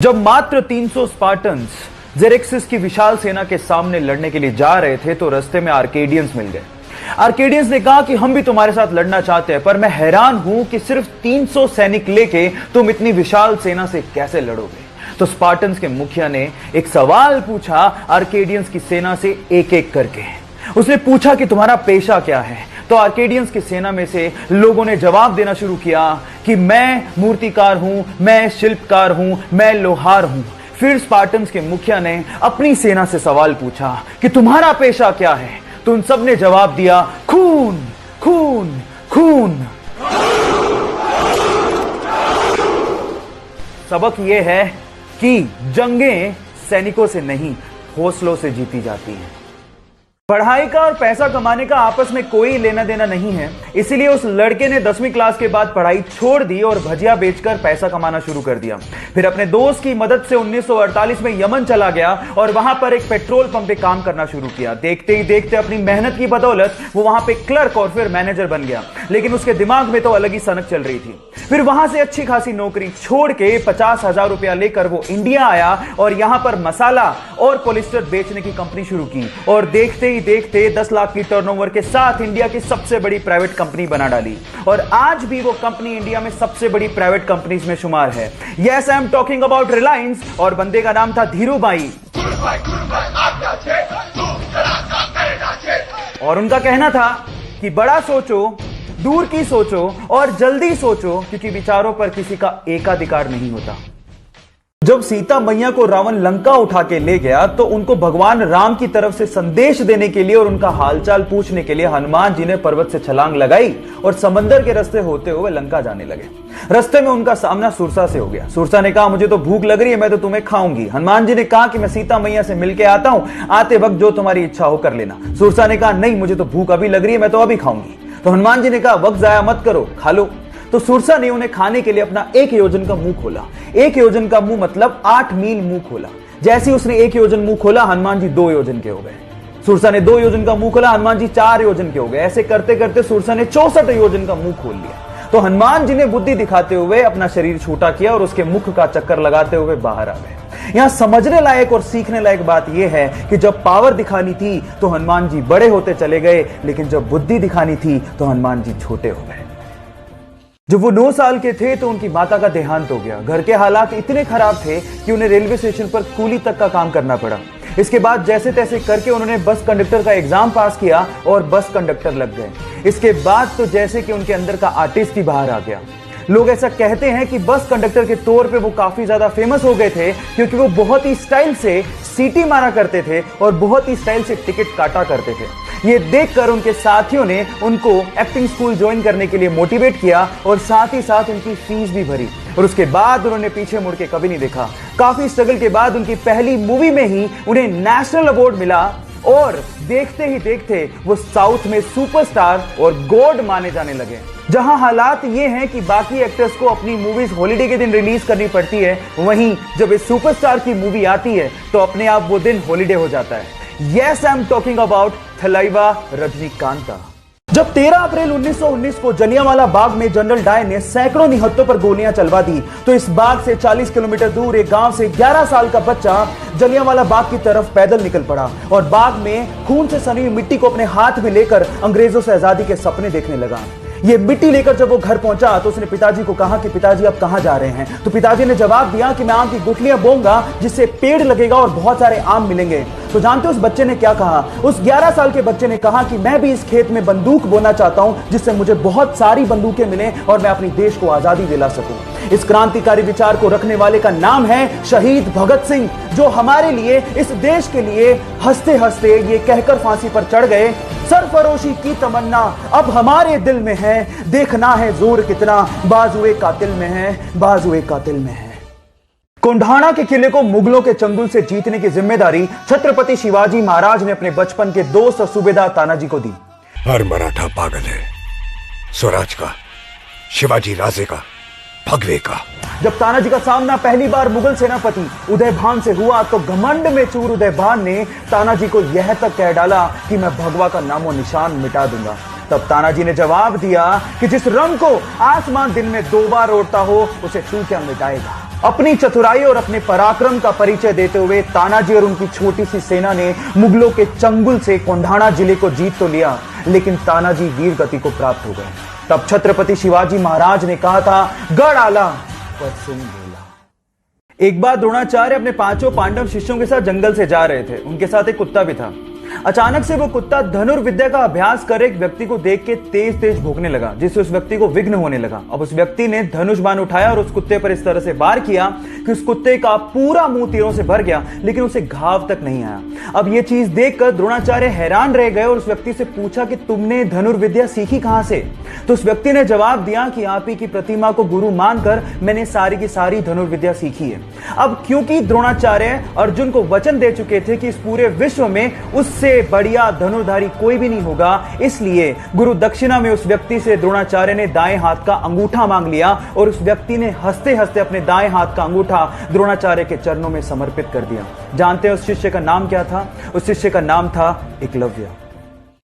जब मात्र 300 स्पार्टन्स जेरेक्सिस की विशाल सेना के सामने लड़ने के लिए जा रहे थे तो रास्ते में आर्केडियंस मिल गए। आर्केडियंस ने कहा कि हम भी तुम्हारे साथ लड़ना चाहते हैं, पर मैं हैरान हूं कि सिर्फ 300 सैनिक लेके तुम इतनी विशाल सेना से कैसे लड़ोगे। तो स्पार्टन्स के मुखिया ने एक सवाल पूछा आर्केडियंस की सेना से एक एक करके। उसने पूछा कि तुम्हारा पेशा क्या है। तो आर्केडियंस की सेना में से लोगों ने जवाब देना शुरू किया कि मैं मूर्तिकार हूं, मैं शिल्पकार हूं, मैं लोहार हूं। फिर स्पार्टन्स के मुखिया ने अपनी सेना से सवाल पूछा कि तुम्हारा पेशा क्या है। तो उन सब ने जवाब दिया खून, खून, खून। सबक यह है कि जंगें सैनिकों से नहीं, हौसलों से जीती जाती हैं। पढ़ाई का और पैसा कमाने का आपस में कोई लेना देना नहीं है, इसीलिए उस लड़के ने 10वीं क्लास के बाद पढ़ाई छोड़ दी और भजिया बेचकर पैसा कमाना शुरू कर दिया। फिर अपने दोस्त की मदद से 1948 में यमन चला गया और वहां पर एक पेट्रोल पंप पे काम करना शुरू किया। देखते ही देखते अपनी मेहनत की बदौलत वो वहां पे क्लर्क और फिर मैनेजर बन गया। लेकिन उसके दिमाग में तो अलग ही सनक चल रही थी। फिर वहां से अच्छी खासी नौकरी छोड़ के 50,000 रुपया लेकर वो इंडिया आया और यहां पर मसाला और पॉलिस्टर बेचने की कंपनी शुरू की और देखते देखते 10 लाख की टर्नओवर के साथ इंडिया की सबसे बड़ी प्राइवेट कंपनी बना डाली। और आज भी वो कंपनी इंडिया में सबसे बड़ी प्राइवेट कंपनीज में शुमार है। Yes, I am talking about Reliance और बंदे का नाम था धीरूभाई। और उनका कहना था कि बड़ा सोचो, दूर की सोचो और जल्दी सोचो, क्योंकि विचारों पर किसी का एकाधिकार नहीं होता। जब सीता मैया को रावण लंका उठा के ले गया तो उनको भगवान राम की तरफ से संदेश देने के लिए और उनका हालचाल पूछने के लिए हनुमान जी ने पर्वत से छलांग लगाई और समंदर के रास्ते होते हुए लंका जाने लगे। रास्ते में उनका सामना सुरसा से हो गया। सुरसा ने कहा मुझे तो भूख लग रही है, मैं तो तुम्हें खाऊंगी। हनुमान जी ने कहा कि मैं सीता मैया से मिलके आता हूं, आते वक्त जो तुम्हारी इच्छा हो कर लेना। सुरसा ने कहा नहीं, मुझे तो भूख अभी लग रही है, मैं तो अभी खाऊंगी। तो हनुमान जी ने कहा वक्त जाया मत करो, खा लो। तो सुरसा ने उन्हें खाने के लिए अपना 1 योजन का मुंह खोला। 1 योजन का मुंह मतलब 8 मील मुंह खोला। जैसे उसने 1 योजन मुंह खोला, हनुमान जी 2 योजन के हो गए। सुरसा ने 2 योजन का मुंह खोला, हनुमान जी 4 योजन के हो गए। ऐसे करते करते सुरसा ने 64 योजन का मुंह खोल लिया। तो हनुमान जी ने बुद्धि दिखाते हुए अपना शरीर छोटा किया और उसके मुख का चक्कर लगाते हुए बाहर आ गए। यहां समझने लायक और सीखने लायक बात यह है कि जब पावर दिखानी थी तो हनुमान जी बड़े होते चले गए, लेकिन जब बुद्धि दिखानी थी तो हनुमान जी छोटे हो गए। जब वो 9 साल के थे तो उनकी माता का देहांत हो गया। घर के हालात इतने खराब थे कि उन्हें रेलवे स्टेशन पर कूली तक का काम करना पड़ा। इसके बाद जैसे तैसे करके उन्होंने बस कंडक्टर का एग्जाम पास किया और बस कंडक्टर लग गए। इसके बाद तो जैसे कि उनके अंदर का आर्टिस्ट ही बाहर आ गया। लोग ऐसा कहते हैं कि बस कंडक्टर के तौर पे वो काफी ज्यादा फेमस हो गए थे क्योंकि वो बहुत ही स्टाइल से सीटी मारा करते थे और बहुत ही स्टाइल से टिकट काटा करते थे। ये देखकर उनके साथियों ने उनको एक्टिंग स्कूल ज्वाइन करने के लिए मोटिवेट किया और साथ ही साथ उनकी फीस भी भरी। और उसके बाद उन्होंने पीछे मुड़ के कभी नहीं देखा। काफी स्ट्रगल के बाद उनकी पहली मूवी में ही उन्हें नेशनल अवार्ड मिला और देखते ही देखते वो साउथ में सुपरस्टार और गॉड माने जाने लगे। जहां हालात ये हैं कि बाकी एक्टर्स को अपनी मूवीज हॉलिडे के दिन रिलीज करनी पड़ती है, वहीं जब इस सुपरस्टार की मूवी आती है तो अपने आप वो दिन हॉलिडे हो जाता है। Yes, I am talking about Thalaiva Rajinikanth. जब 13 अप्रैल 1919 को जलियांवाला बाग में जनरल डायर ने सैकड़ों निहत्तों पर गोलियां चलवा दी तो इस बाग से 40 किलोमीटर दूर एक गांव से 11 साल का बच्चा जलियांवाला बाग की तरफ पैदल निकल पड़ा और बाग में खून से सनी हुई मिट्टी को अपने हाथ में लेकर अंग्रेजों से आजादी के सपने देखने लगा। ये मिट्टी लेकर जब वो घर पहुंचा तो उसने पिताजी को कहा कि पिताजी आप कहां जा रहे हैं। तो पिताजी ने जवाब दिया कि मैं आम की गुठलियां बोऊंगा जिससे पेड़ लगेगा और बहुत सारे आम मिलेंगे। तो जानते हो उस बच्चे ने क्या कहा? उस 11 साल के बच्चे ने कहा कि मैं भी इस खेत में बंदूक बोना चाहता हूं जिससे मुझे बहुत सारी बंदूकें मिलें और मैं अपने देश को आजादी दिला सकूं। इस क्रांतिकारी विचार को रखने वाले का नाम है शहीद भगत सिंह, जो हमारे लिए, इस देश के लिए हंसते हंसते ये कहकर फांसी पर चढ़ गए, सरफरोशी की तमन्ना अब हमारे दिल में है, देखना है जोर कितना बाजुए कातिल में है, बाजुए कातिल में है। कोंढाणा के किले को मुगलों के चंगुल से जीतने की जिम्मेदारी छत्रपति शिवाजी महाराज ने अपने बचपन के दोस्त सूबेदार तानाजी को दी। हर मराठा पागल है स्वराज का, शिवाजी राजे का, भगवे का। जब तानाजी का सामना पहली बार मुगल सेनापति उदयभान से हुआ तो घमंड में चूर उदयभान ने तानाजी को यह तक कह डाला कि मैं भगवा का नामो निशान मिटा दूंगा। तब तानाजी ने जवाब दिया कि जिस रंग को आसमान दिन में 2 बार ओढ़ता हो उसे तू क्या मिटाएगा। अपनी चतुराई और अपने पराक्रम का परिचय देते हुए तानाजी और उनकी छोटी सी सेना ने मुगलों के चंगुल से कोंढाणा जिले को जीत तो लिया, लेकिन तानाजी वीर गति को प्राप्त हो गए। तब छत्रपति शिवाजी महाराज ने कहा था, गढ़ आला पर सिंह बोला। एक बार द्रोणाचार्य अपने 5 पांडव शिष्यों के साथ जंगल से जा रहे थे। उनके साथ एक कुत्ता भी था। अचानक से वो कुत्ता धनुर्विद्या का अभ्यास कर एक व्यक्ति को देख के तेज तेज भौंकने लगा, जिससे उस व्यक्ति को विघ्न होने लगा। अब उस व्यक्ति ने धनुष बाण उठाया और उस कुत्ते पर इस तरह से वार किया कि उस कुत्ते का पूरा मुंह तीरों से भर गया, लेकिन उसे घाव तक नहीं आया। अब ये चीज देखकर द्रोणाचार्य हैरान रह गए और उस व्यक्ति से पूछा कि तुमने धनुर्विद्या सीखी कहां से? तो उस व्यक्ति ने जवाब दिया कि आप ही की प्रतिमा को गुरु मानकर मैंने सारी की सारी धनुर्विद्या सीखी है। अब क्योंकि द्रोणाचार्य अर्जुन को वचन दे चुके थे कि इस पूरे विश्व में उससे बढ़िया धनुर्धारी कोई भी नहीं होगा, इसलिए गुरु दक्षिणा में उस व्यक्ति से द्रोणाचार्य ने दाएं हाथ का अंगूठा मांग लिया और उस व्यक्ति ने हंसते हंसते अपने दाएं हाथ का अंगूठा द्रोणाचार्य के चरणों में समर्पित कर दिया। जानते हैं उस शिष्य का नाम क्या था? उस शिष्य का नाम था एकलव्य।